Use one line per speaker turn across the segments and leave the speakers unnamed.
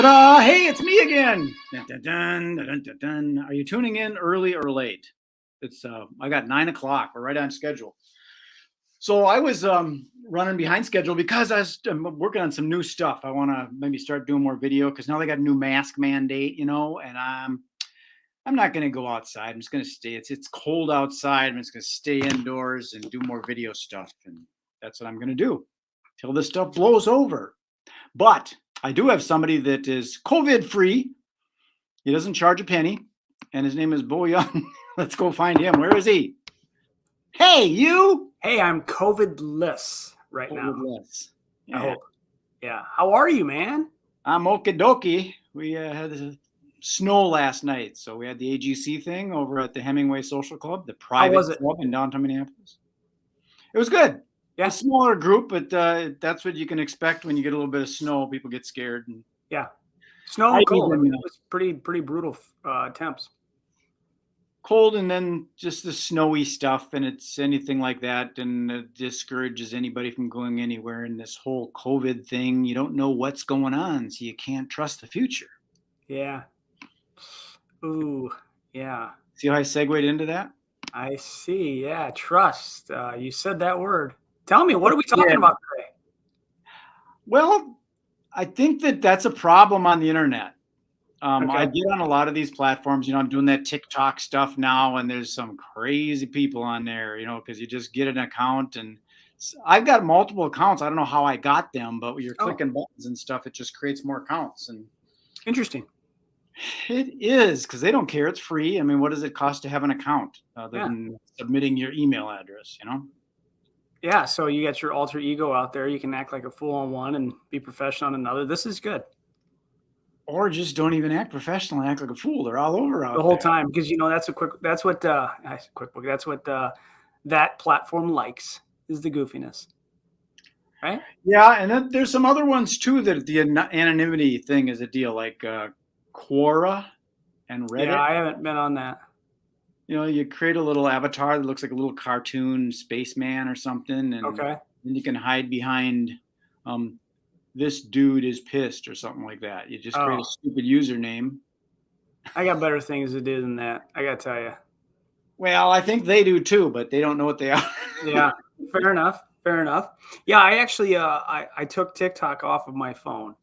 Ta-da! Hey, it's me again. Dun, dun, dun, dun, dun, dun, dun. Are you tuning in early or late? It's I got 9 o'clock. We're right on schedule. So I was running behind schedule because I'm working on some new stuff. I want to maybe start doing more video because now they got a new mask mandate, and I'm not going to go outside. I'm just going to stay. It's cold outside. I'm just going to stay indoors and do more video stuff, and that's what I'm going to do till this stuff blows over. But I do have somebody that is COVID free. He doesn't charge a penny, and his name is Bo Young. Let's go find him. Where is he? Hey, you.
Hey, I'm COVID-less right now.
COVID-less.
I hope. Yeah. How are you, man?
I'm okie dokie. We had snow last night, so we had the AGC thing over at the Hemingway Social Club, the private club in downtown Minneapolis. It was good.
Yeah.
A smaller group, but that's what you can expect when you get a little bit of snow. People get scared. And
yeah. Snow and cold. It was pretty brutal temps.
Cold and then just the snowy stuff, and it's anything like that, and it discourages anybody from going anywhere. In this whole COVID thing, you don't know what's going on, so you can't trust the future.
Yeah. Ooh, yeah.
See how I segued into that?
I see. Yeah, trust. You said that word. Tell me, what are we talking about today?
Well, I think that's a problem on the internet.
Okay.
I get on a lot of these platforms, I'm doing that TikTok stuff now, and there's some crazy people on there, because you just get an account, and I've got multiple accounts. I don't know how I got them, but when you're clicking buttons and stuff, it just creates more accounts. And
interesting.
It is, because they don't care. It's free. I mean, what does it cost to have an account other than submitting your email address,
Yeah, so you got your alter ego out there. You can act like a fool on one and be professional on another. This is good.
Or just don't even act professional and act like a fool. They're all over out
the whole
there.
Time, because that's what that platform likes, is the goofiness, right?
Yeah, and then there's some other ones too that the anonymity thing is a deal, like Quora and Reddit.
Yeah, I haven't been on that.
You create a little avatar that looks like a little cartoon spaceman or something, and then you can hide behind this dude is pissed or something like that. You just create a stupid username.
I got better things to do than that, I got to tell you.
Well, I think they do too, but they don't know what they are.
Yeah, fair enough. Yeah, I actually I took TikTok off of my phone.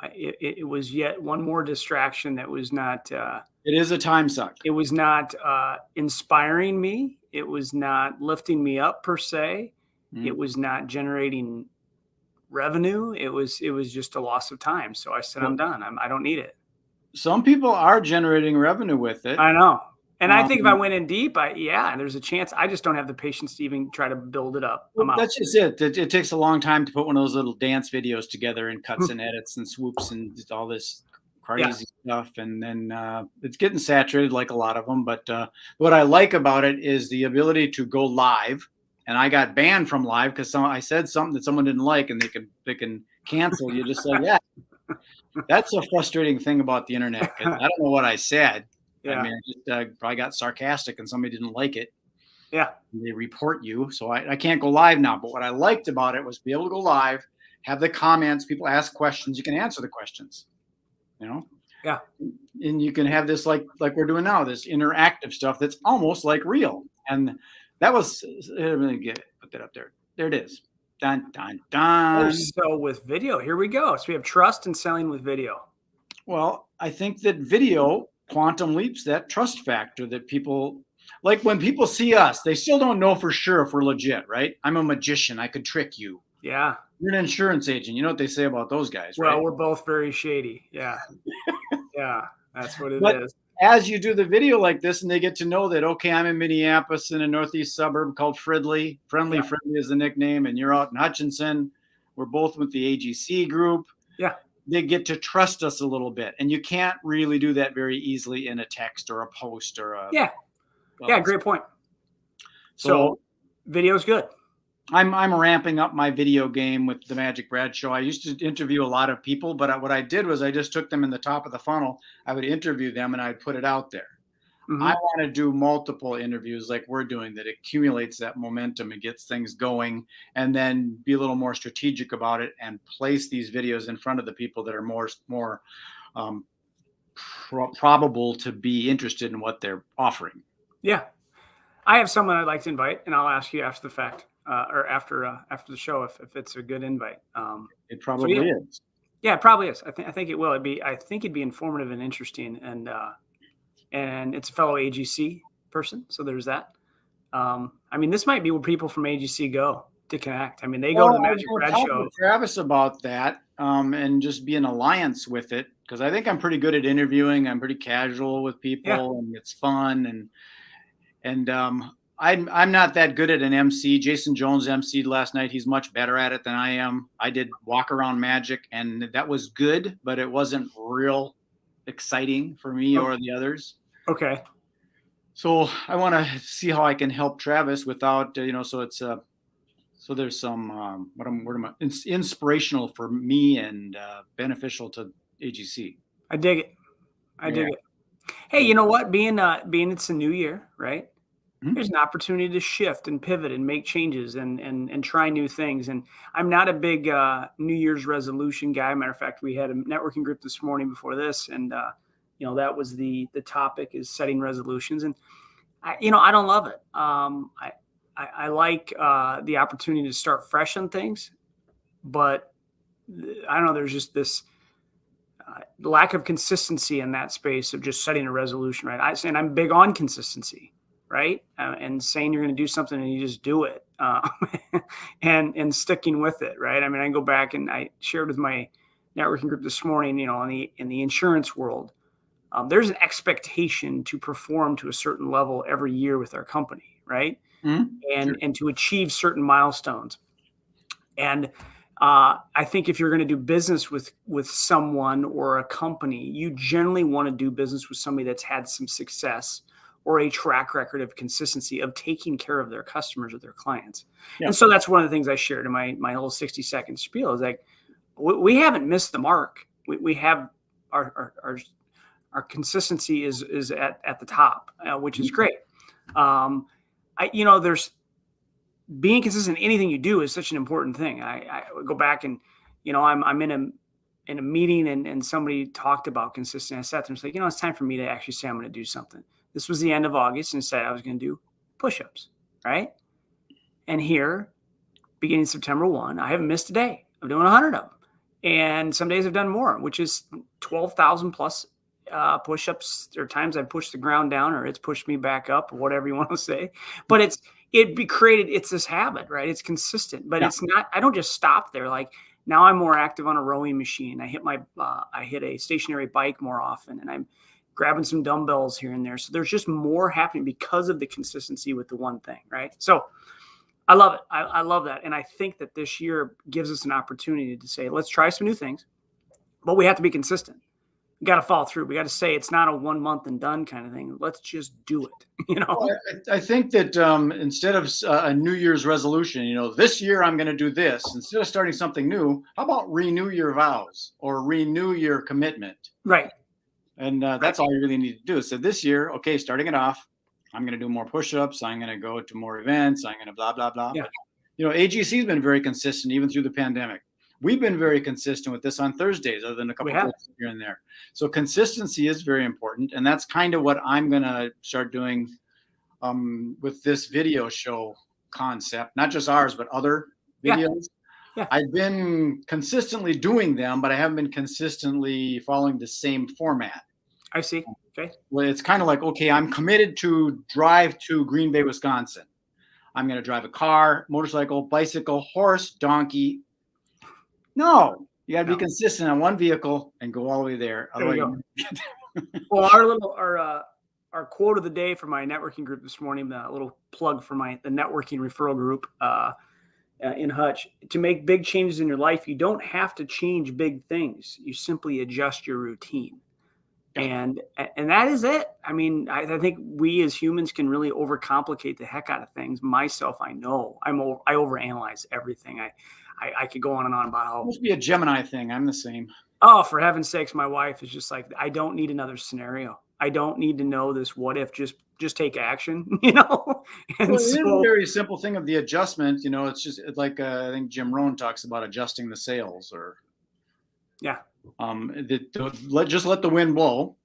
It was yet one more distraction that was not
it is a time suck.
It was not inspiring me. It was not lifting me up per se. It was not generating revenue. It was just a loss of time. So I said, I'm done. I don't need it.
Some people are generating revenue with it.
I know. And I think if I went in deep, there's a chance. I just don't have the patience to even try to build it up.
That's just it. It takes a long time to put one of those little dance videos together and cuts and edits and swoops and all this crazy stuff. And then it's getting saturated like a lot of them. But what I like about it is the ability to go live. And I got banned from live because I said something that someone didn't like, and they can cancel you just like that. That's a frustrating thing about the internet. I don't know what I said. Yeah. I mean, I just probably got sarcastic and somebody didn't like it.
Yeah.
They report you. So I can't go live now. But what I liked about it was be able to go live, have the comments, people ask questions. You can answer the questions,
Yeah.
And you can have this like we're doing now, this interactive stuff that's almost like real. And that was, let me put that up there. There it is. Dun, dun, dun.
So with video, here we go. So we have trust and selling with video.
Well, I think that video quantum leaps that trust factor that people, like when people see us, they still don't know for sure if we're legit, right? I'm a magician. I could trick you.
Yeah.
You're an insurance agent. You know what they say about those guys, right?
Well, we're both very shady. Yeah. Yeah, that's what it is.
As you do the video like this and they get to know that, okay, I'm in Minneapolis in a northeast suburb called Fridley. Friendly is the nickname. And you're out in Hutchinson. We're both with the AGC group.
Yeah.
They get to trust us a little bit. And you can't really do that very easily in a text or a post or a.
Yeah. Yeah, great point. So video's good.
I'm ramping up my video game with the Magic Brad Show. I used to interview a lot of people, but what I did was I just took them in the top of the funnel. I would interview them and I'd put it out there. I
Mhm.
want to do multiple interviews like we're doing that accumulates that momentum and gets things going, and then be a little more strategic about it and place these videos in front of the people that are more um, probable to be interested in what they're offering.
Yeah. I have someone I'd like to invite, and I'll ask you after the fact, or after the show if it's a good invite.
It
So yeah,
probably is.
yeah, it probably is. I think it will. I think it'd be informative and interesting, and it's a fellow AGC person, so there's that. I mean, this might be where people from AGC go to connect. I mean, they go to
Well,
the
I was
Magic
going to
Brad
talk
show.
with Travis about that, and just be an alliance with it, because I think I'm pretty good at interviewing. I'm pretty casual with
Yeah.
people, and it's fun. And I'm not that good at an MC. Jason Jones MC'd last night. He's much better at it than I am. I did walk around magic, and that was good, but it wasn't real exciting for me
Oh,
or the others.
okay.
So I want to see how I can help Travis without, so it's so there's some inspirational for me and beneficial to AGC.
I dig it. I
Yeah.
dig it. Hey,
So,
you know what? Being it's a new year, right?
mhm.
There's an opportunity to shift and pivot and make changes and try new things. And I'm not a big New Year's resolution guy. Matter of fact, we had a networking group this morning before this, and that was the topic is setting resolutions. And I don't love it. I like the opportunity to start fresh on things, but I don't know. There's just this lack of consistency in that space of just setting a resolution, right? And I'm big on consistency, right? And saying you're going to do something and you just do it, and sticking with it, right? I mean, I go back and I shared with my networking group this morning, in the insurance world, there's an expectation to perform to a certain level every year with our company, right?
Mhm. Sure.
And to achieve certain milestones. And I think if you're going to do business with someone or a company, you generally want to do business with somebody that's had some success or a track record of consistency of taking care of their customers or their clients.
Yeah.
And so that's one of the things I shared in my whole 60-second spiel is like, we haven't missed the mark. We have our consistency is at the top, which is
Mhm.
great. There's being consistent in anything you do is such an important thing. I go back and, I'm in a meeting and somebody talked about consistency. I sat there and was like, it's time for me to actually say I'm going to do something. This was the end of August and said I was going to do push-ups, right? And here, beginning September 1, I haven't missed a day. I'm doing 100 of them. And some days I've done more, which is 12,000 plus push-ups. There are times I've pushed the ground down or it's pushed me back up or whatever you want to say. But it's this habit, right? It's consistent, but
Yeah.
it's not, I don't just stop there. Like now I'm more active on a rowing machine. I hit a stationary bike more often and I'm grabbing some dumbbells here and there. So there's just more happening because of the consistency with the one thing, right? So I love it. I love that. And I think that this year gives us an opportunity to say, let's try some new things, but we have to be consistent. We got to follow through. We got to say it's not a 1 month and done kind of thing. Let's just do it.
Well, I think that instead of a New Year's resolution, this year I'm going to do this, instead of starting something new, how about renew your vows or renew your commitment?
Right.
And that's all you really need to do. So this year, okay, starting it off, I'm going to do more push-ups. I'm going to go to more events. I'm going to blah, blah, blah.
Yeah.
But, AGC has been very consistent even through the pandemic. We've been very consistent with this on Thursdays, other than a couple of days here and there. So consistency is very important. And that's kind of what I'm going to start doing with this video show concept, not just ours, but other videos.
Yeah.
I've been consistently doing them, but I haven't been consistently following the same format.
I see. Okay.
Well, it's kind of like, okay, I'm committed to drive to Green Bay, Wisconsin. I'm going to drive a car, motorcycle, bicycle, horse, donkey. No, you got to be consistent on one vehicle and go all the way there.
There you go. Well, our quote of the day for my networking group this morning, a little plug for the networking referral group in Hutch. To make big changes in your life, you don't have to change big things. You simply adjust your routine. And that is it. I mean, I think we as humans can really overcomplicate the heck out of things. Myself, I know I overanalyze everything. I could go on and on about how.
It must be a Gemini thing. I'm the same.
Oh, for heaven's sakes, my wife is just like, I don't need another scenario. I don't need to know this what if, just take action, you know? And
Well, it is a
so,
very simple thing of the adjustment. It's just like I think Jim Rohn talks about adjusting the sails, or
yeah.
just let the wind blow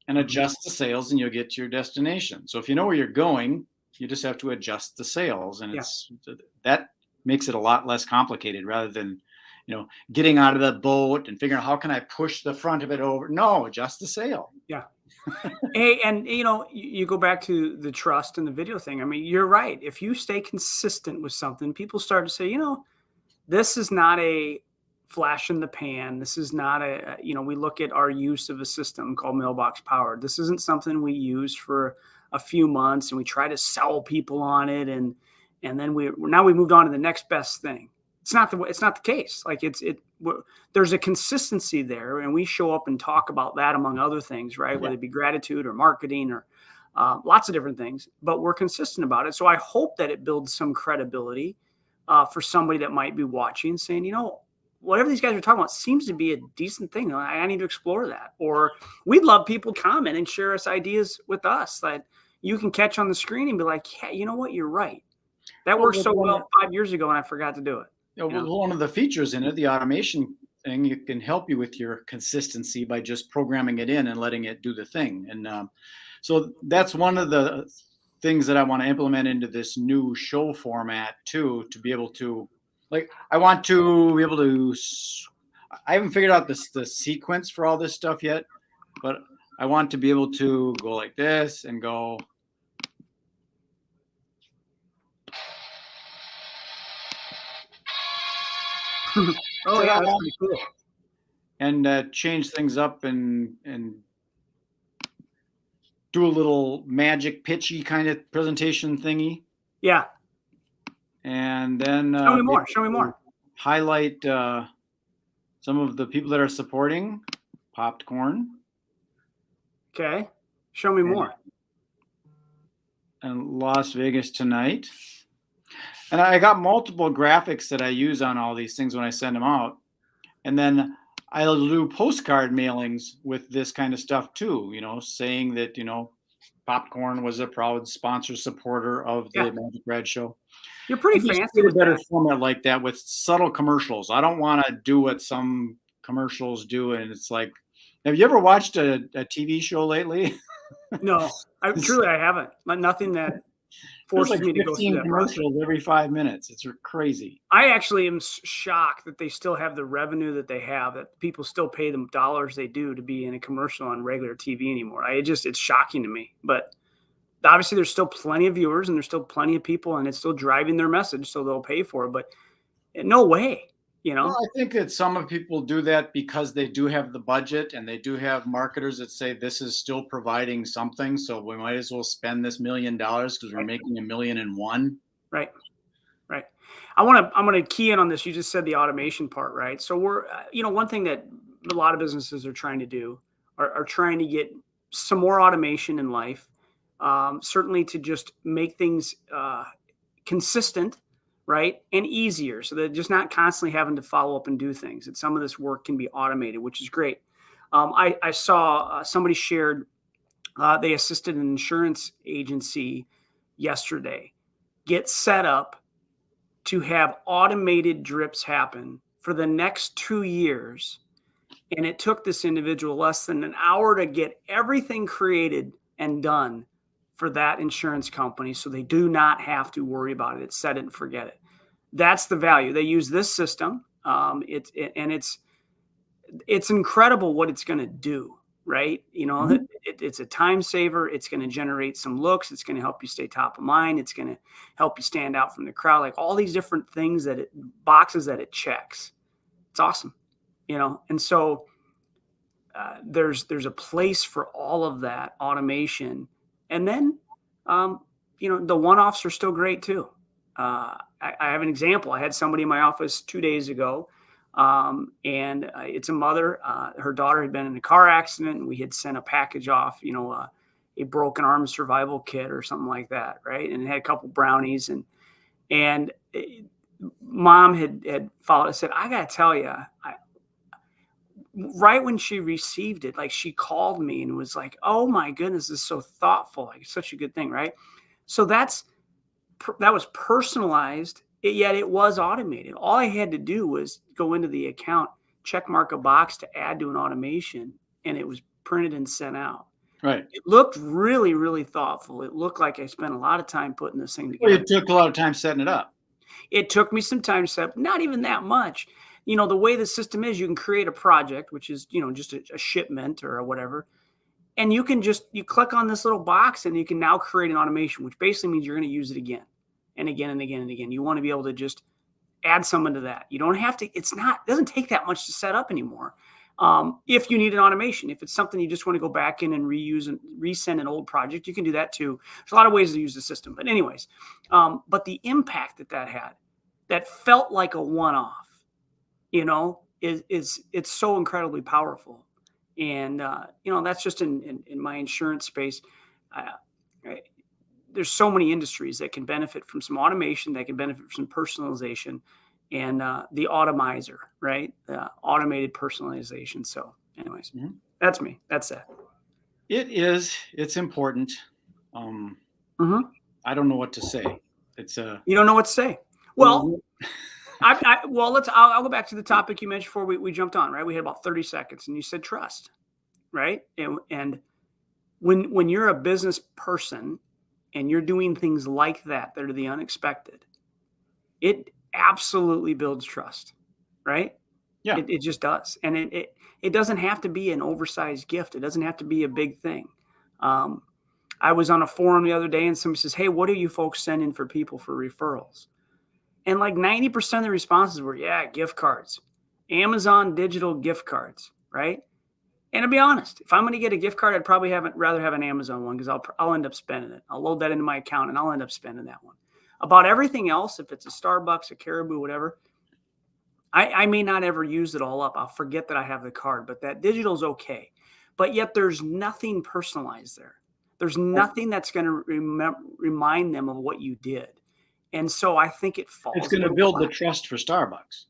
and
Mhm.
adjust the sails, and you'll get to your destination. So if you know where you're going, you just have to adjust the sails, and
Yeah.
that makes it a lot less complicated rather than getting out of the boat and figuring out how can I push the front of it over. No, adjust the sail.
Yeah. Hey, and you go back to the trust and the video thing. I mean, you're right. If you stay consistent with something, people start to say, this is not a flash in the pan. This is not we look at our use of a system called Mailbox Powered. This isn't something we use for a few months and we try to sell people on it. And then we moved on to the next best thing. It's not the case. Like there's a consistency there, and we show up and talk about that among other things, right?
Yeah.
Whether it be gratitude or marketing or lots of different things, but we're consistent about it. So I hope that it builds some credibility for somebody that might be watching, saying, whatever these guys are talking about seems to be a decent thing. I need to explore that. Or we'd love people to comment and share us ideas with us that you can catch on the screen and be like, yeah, you know what? You're right. That worked so well 5 years ago and I forgot to do it.
One of the features in it, the automation thing, it can help you with your consistency by just programming it in and letting it do the thing. And so that's one of the things that I want to implement into this new show format too, to be able to, I want to be able to, I haven't figured out the sequence for all this stuff yet, but I want to be able to go like this and go.
Oh yeah, that's pretty cool.
And change things up and do a little magic pitchy kind of presentation thingy.
Yeah.
And then
show me more.
Highlight some of the people that are supporting Popped Corn.
Okay. Show me more.
And Las Vegas Tonight. And I got multiple graphics that I use on all these things when I send them out. And then I'll do postcard mailings with this kind of stuff too, saying that, Popcorn was a proud sponsor supporter of the Magic Rad Show.
You're pretty fancy
with a better format like that with subtle commercials. I don't want to do what some commercials do. And it's like, have you ever watched a TV show lately?
No, I haven't. Nothing that forces me to go through that
commercials every 5 minutes. It's crazy.
I actually am shocked that they still have the revenue that they have, that people still pay them dollars they do to be in a commercial on regular TV anymore. It's shocking to me. But obviously there's still plenty of viewers and there's still plenty of people and it's still driving their message, so they'll pay for it. But no way.
Well, I think that some of people do that because they do have the budget and they do have marketers that say this is still providing something, so we might as well spend this $1 million because we're making $1 million in one.
Right. I'm going to key in on this. You just said the automation part, right? So we're, one thing that a lot of businesses are trying to do are trying to get some more automation in life, certainly to just make things consistent. Right. And easier, so they're just not constantly having to follow up and do things. That some of this work can be automated, which is great. I saw somebody shared they assisted an insurance agency yesterday get set up to have automated drips happen for the next 2 years. And it took this individual less than an hour to get everything created and done for that insurance company, so they do not have to worry about it. It's set it and forget it. That's the value. They use this system. It's incredible what it's going to do, right? It's a time saver. It's going to generate some looks. It's going to help you stay top of mind. It's going to help you stand out from the crowd. Like all these different things boxes that it checks. It's awesome, And so there's a place for all of that automation. And then, the one-offs are still great too. I have an example. I had somebody in my office 2 days ago, and it's a mother. Her daughter had been in a car accident, and we had sent a package off, a broken arm survival kit or something like that, right? And it had a couple brownies, and mom had followed. I said, I got to tell you, right when she received it, like she called me and was like, "Oh my goodness, this is so thoughtful. Like, it's such a good thing." Right. So that was personalized, yet it was automated. All I had to do was go into the account, check mark a box to add to an automation, and it was printed and sent out.
Right.
It looked really, really thoughtful. It looked like I spent a lot of time putting this thing
Well,
together.
it took a lot of time setting it up.
It took me some time to set up, not even that much. The way the system is, you can create a project, which is, just a shipment or whatever. And you click on this little box and you can now create an automation, which basically means you're going to use it again and again and again and again. You want to be able to just add someone to that. You don't have to, it doesn't take that much to set up anymore. If you need an automation, if it's something you just want to go back in and reuse and resend an old project, you can do that too. There's a lot of ways to use the system, but anyways, but the impact that had, that felt like a one-off, it's so incredibly powerful. And, that's just in my insurance space. There's so many industries that can benefit from some automation, that can benefit from personalization, and the automizer, right? Automated personalization. So anyways, That's me. That's it.
It's important. I don't know what to say.
You don't know what to say. Well, I'll go back to the topic you mentioned before we jumped on, right? We had about 30 seconds and you said trust, right? And when you're a business person and you're doing things like that are the unexpected, it absolutely builds trust, right?
Yeah.
It just does. And it doesn't have to be an oversized gift. It doesn't have to be a big thing. I was on a forum the other day and somebody says, "Hey, what are you folks sending for people for referrals?" And like 90% of the responses were, "Yeah, gift cards, Amazon digital gift cards," right? And to be honest, if I'm going to get a gift card, I'd probably rather have an Amazon one because I'll end up spending it. I'll load that into my account and I'll end up spending that one. About everything else, if it's a Starbucks, a Caribou, whatever, I may not ever use it all up. I'll forget that I have the card, but that digital is okay. But yet there's nothing personalized there. There's nothing that's going to remind them of what you did. And so I think it falls.
It's going to build the trust for Starbucks.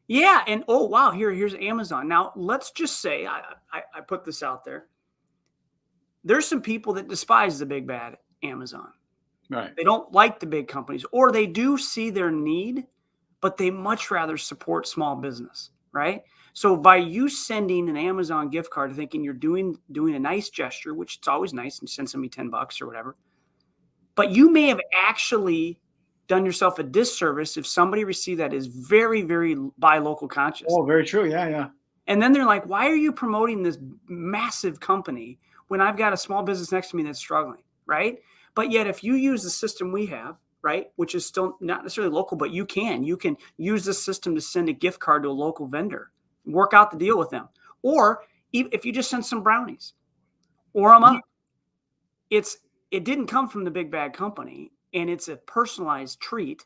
Yeah. And oh, wow, here's Amazon. Now, let's just say I put this out there. There's some people that despise the big bad Amazon.
Right.
They don't like the big companies, or they do see their need, but they much rather support small business, right? So by you sending an Amazon gift card, thinking you're doing a nice gesture, which it's always nice, and send somebody $10 or whatever, but you may have actually done yourself a disservice if somebody received that as very, very buy local conscious.
Oh, very true. Yeah.
And then they're like, "Why are you promoting this massive company when I've got a small business next to me that's struggling?" Right? But yet if you use the system we have, right, which is still not necessarily local, but you can use the system to send a gift card to a local vendor, work out the deal with them. Or if you just send some brownies or them up, it didn't come from the big bad company, and it's a personalized treat.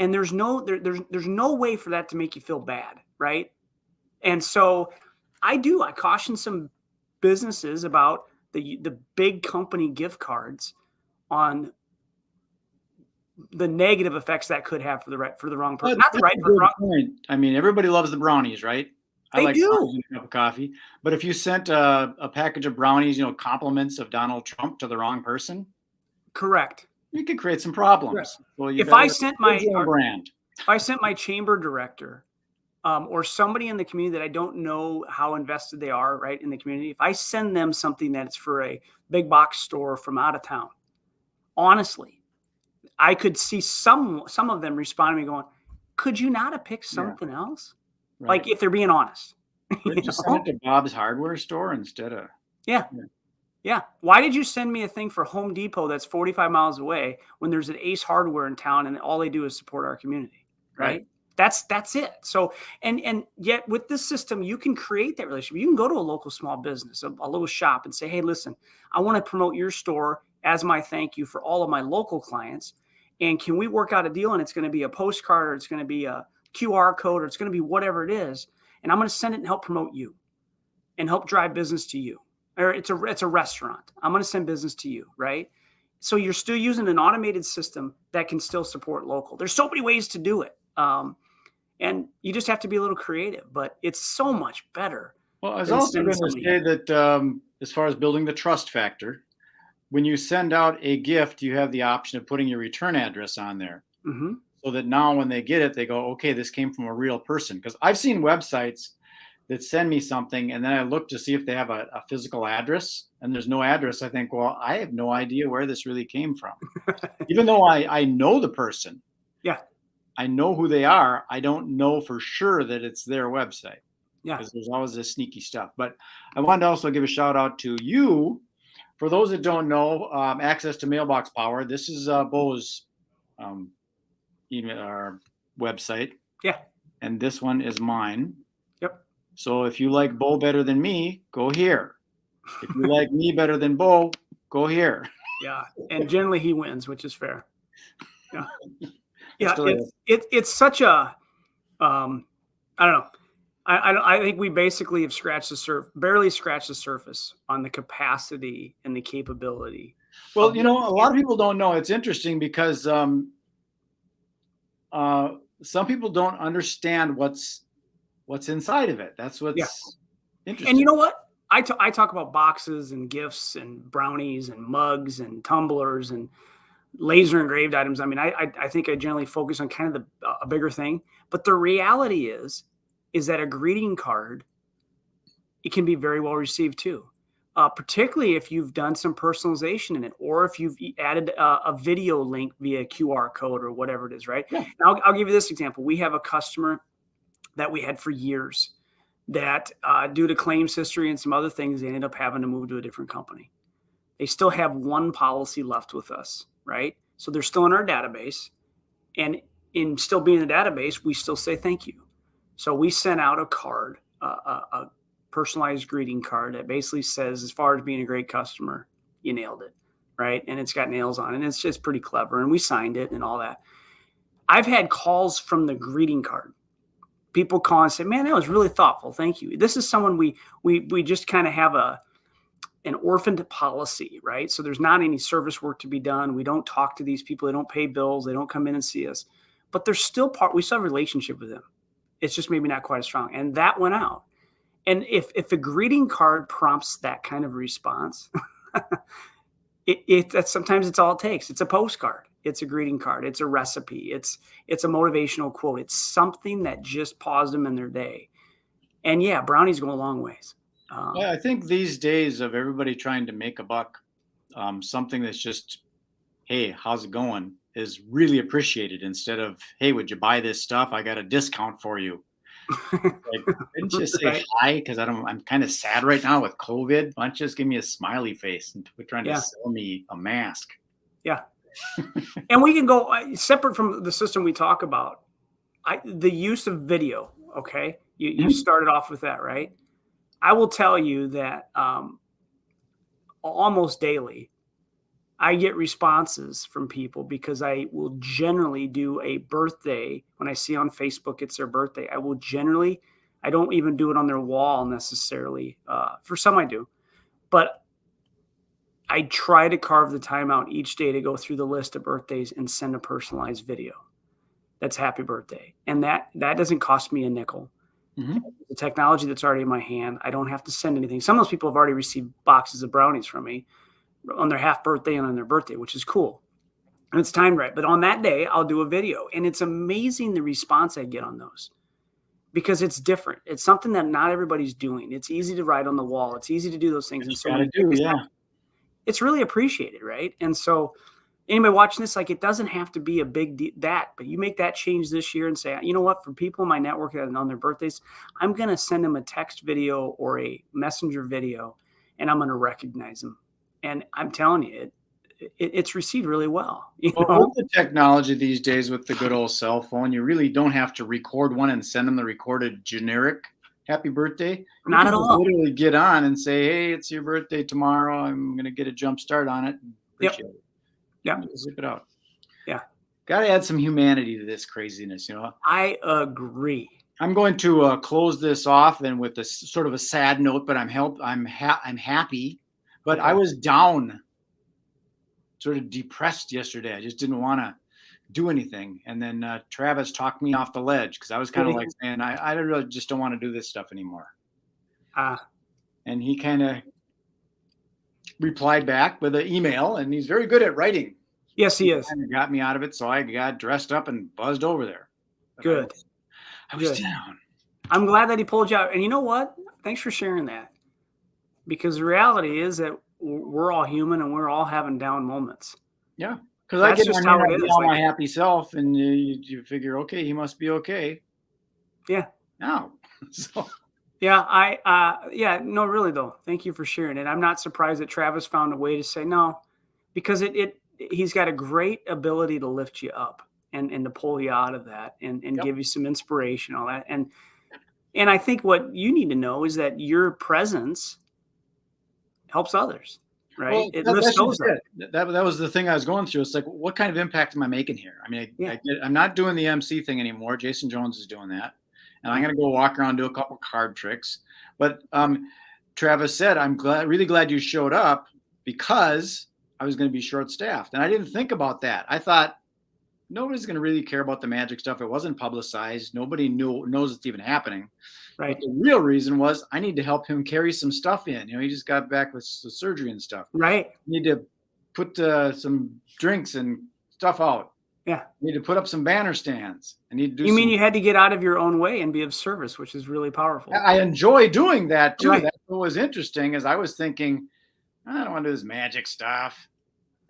And there's no way for that to make you feel bad, right? And so I caution some businesses about the big company gift cards on the negative effects that could have for the wrong person. Not the right, but wrong
point. I mean, everybody loves the brownies, right? I like brownies and a cup of coffee. But if you sent a package of brownies, compliments of Donald Trump to the wrong person,
correct,
you could create some problems.
Correct.
Well,
if I sent my
brand,
if I sent my chamber director or somebody in the community that I don't know how invested they are, right, in the community, if I send them something that's for a big box store from out of town, honestly, I could see some of them responding to me going, "Could you not have picked something else?" Right. Like if they're being honest.
Just send it to Bob's hardware store instead of.
Yeah. Why did you send me a thing for Home Depot that's 45 miles away when there's an Ace Hardware in town and all they do is support our community? Right. That's it. So, and yet with this system, you can create that relationship. You can go to a local small business, a little shop, and say, "Hey, listen, I want to promote your store as my thank you for all of my local clients. And can we work out a deal?" And it's going to be a postcard, or it's going to be a QR code, or it's going to be whatever it is. And I'm going to send it and help promote you and help drive business to you. Or it's a restaurant. I'm going to send business to you, right? So you're still using an automated system that can still support local. There's so many ways to do it. And you just have to be a little creative, but it's so much better
Well, I was
than
also
send
going to
somebody.
say that as far as building the trust factor, when you send out a gift, you have the option of putting your return address on there.
Hmm.
So that now when they get it, they go, okay, this came from a real person. Because I've seen websites that send me something and then I look to see if they have a physical address and there's no address. I think, well, I have no idea where this really came from. Even though I know the person,
Yeah,
I know who they are, I don't know for sure that it's their website
yeah.
because there's always this sneaky stuff. But I wanted to also give a shout out to you. For those that don't know, access to mailbox power. This is Bo's um, email or website,
Yeah.
and this one is mine.
Yep.
So if you like Bo better than me, go here. If you like me better than Bo, go here.
Yeah. And generally he wins, which is fair. Yeah. Yeah.
Still,
It's such a, I don't know. I think we basically have barely scratched the surface on the capacity and the capability.
well,
Of,
a lot of people don't know. It's interesting because some people don't understand what's inside of it. That's
yeah.
what's
And
interesting.
you know what? I talk about boxes and gifts and brownies and mugs and tumblers and laser engraved items. I mean, I think I generally focus on kind of a bigger thing, but the reality is that a greeting card, it can be very well received too. Particularly if you've done some personalization in it, or if you've added a video link via QR code or whatever it is, right?
Yeah.
Now, I'll give you this example. We have a customer that we had for years that due to claims history and some other things, they ended up having to move to a different company. They still have one policy left with us, right? So they're still in our database. And in still being in the database, we still say thank you. So we sent out a card, a personalized greeting card that basically says, as far as being a great customer, you nailed it, right? And it's got nails on it. And it's just pretty clever. And we signed it and all that. I've had calls from the greeting card. People call and say, man, that was really thoughtful. Thank you. This is someone we just kind of have an orphaned policy, right? So there's not any service work to be done. We don't talk to these people. They don't pay bills. They don't come in and see us. But there's still we still have a relationship with them. It's just maybe not quite as strong. And that went out. And if a greeting card prompts that kind of response, that's sometimes it's all it takes. It's a postcard. It's a greeting card. It's a recipe. It's a motivational quote. It's something that just paused them in their day. And yeah, brownies go a long ways.
Yeah, I think these days of everybody trying to make a buck, something that's just, hey, how's it going, is really appreciated instead of, hey, would you buy this stuff? I got a discount for you. Like, didn't you say
Right.
hi? Because I'm kind of sad right now with COVID. Why don't you just give me a smiley face and quit trying to
Yeah.
sell me a mask?
Yeah. And we can go separate from the system we talk about. The use of video. Okay. You started off with that, right? I will tell you that almost daily, I get responses from people because I will generally do a birthday. When I see on Facebook it's their birthday, I don't even do it on their wall necessarily. For some I do, but I try to carve the time out each day to go through the list of birthdays and send a personalized video that's happy birthday. And that doesn't cost me a nickel.
Mm-hmm.
The technology that's already in my hand, I don't have to send anything. Some of those people have already received boxes of brownies from me on their half birthday and on their birthday, which is cool. And it's timed right. But on that day, I'll do a video. And it's amazing the response I get on those because it's different. It's something that not everybody's doing. It's easy to write on the wall. It's easy to do those things. And so it's really appreciated, right? And so anybody watching this, like, it doesn't have to be a big but you make that change this year and say, you know what, for people in my network and on their birthdays, I'm going to send them a text video or a messenger video, and I'm going to recognize them. And I'm telling you, it's received really well.
Well, with the technology these days with the good old cell phone, you really don't have to record one and send them the recorded generic happy birthday.
Not at all.
Literally get on and say, hey, it's your birthday tomorrow. I'm going to get a jump start on it. Appreciate it.
Yeah.
Zip it out.
Yeah.
Got to add some humanity to this craziness,
I agree.
I'm going to close this off and with a sort of a sad note, but I'm happy. But I was down, sort of depressed yesterday. I just didn't want to do anything. And then Travis talked me off the ledge because I was kind of like saying, I really just don't want to do this stuff anymore. And he kind of replied back with an email, and he's very good at writing.
Yes, he is.
Kind of got me out of it, so I got dressed up and buzzed over there. But
Good.
I was
Good.
down.
I'm glad that he pulled you out. And you know what? Thanks for sharing that. Because the reality is that we're all human and we're all having down moments.
Yeah. Because I
That's
get
just
on
how
there,
it
I be
is,
all
like-
my happy self, and you figure, okay, he must be okay.
Yeah.
No. So
Yeah, no, really though. Thank you for sharing it. I'm not surprised that Travis found a way to say no, because he's got a great ability to lift you up and to pull you out of that and
Yep.
give you some inspiration, all that. And I think what you need to know is that your presence helps others, right?
well,
It
that's
lifts those
just
up.
it. That was the thing I was going through. It's like, what kind of impact am I making here? I mean,
Yeah.
I'm not doing the MC thing anymore. Jason Jones is doing that, and I'm going to go walk around, do a couple card tricks. But Travis said, I'm really glad you showed up, because I was going to be short staffed. And I didn't think about that. I thought nobody's going to really care about the magic stuff. It wasn't publicized. Nobody knows it's even happening.
Right.
But the real reason was I need to help him carry some stuff in. He just got back with the surgery and stuff.
Right.
Need to put some drinks and stuff out.
Yeah.
Need to put up some banner stands. I need to do
You mean you had to get out of your own way and be of service, which is really powerful.
I enjoy doing that too.
Right.
That's what was interesting, is I was thinking, I don't want to do this magic stuff.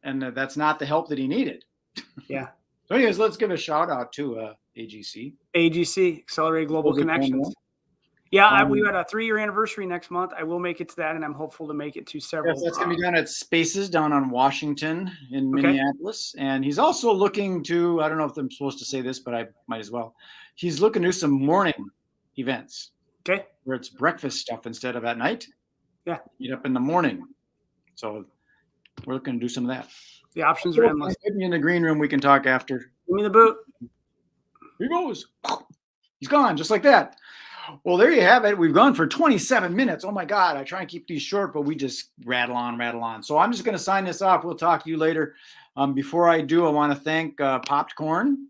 And that's not the help that he needed.
Yeah.
So anyways, let's give a shout out to AGC.
AGC, Accelerated Global
Was it
Connections.
Cornwall?
Yeah, we had a 3-year anniversary next month. I will make it to that, and I'm hopeful to make it to several.
Yes, that's going to be done at Spaces down on Washington in
Okay.
Minneapolis. And he's also looking to, I don't know if I'm supposed to say this, but I might as well. He's looking to do some morning events
Okay.
where it's breakfast stuff instead of at night.
Yeah.
Eat up in the morning. So we're looking to do some of that.
The options are endless.
Get me in the green room. We can talk after.
Give me the boot.
Here he goes. He's gone, just like that. Well, there you have it. We've gone for 27 minutes. Oh my God. I try and keep these short, but we just rattle on. So I'm just going to sign this off. We'll talk to you later. Before I do, I want to thank Popped Corn.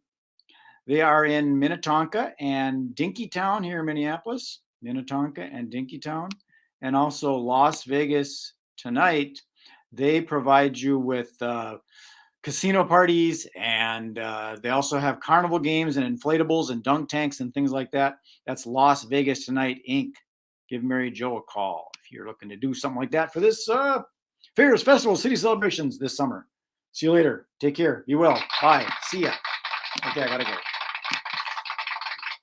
They are in Minnetonka and Dinkytown here in Minneapolis. Minnetonka and Dinkytown. And also Las Vegas Tonight. They provide you with casino parties, and they also have carnival games and inflatables and dunk tanks and things like that. That's Las Vegas Tonight, Inc. Give Mary Jo a call if you're looking to do something like that for this fairs, festivals, city celebrations this summer. See you later. Take care. Be well. Bye. See ya. Okay, I gotta go.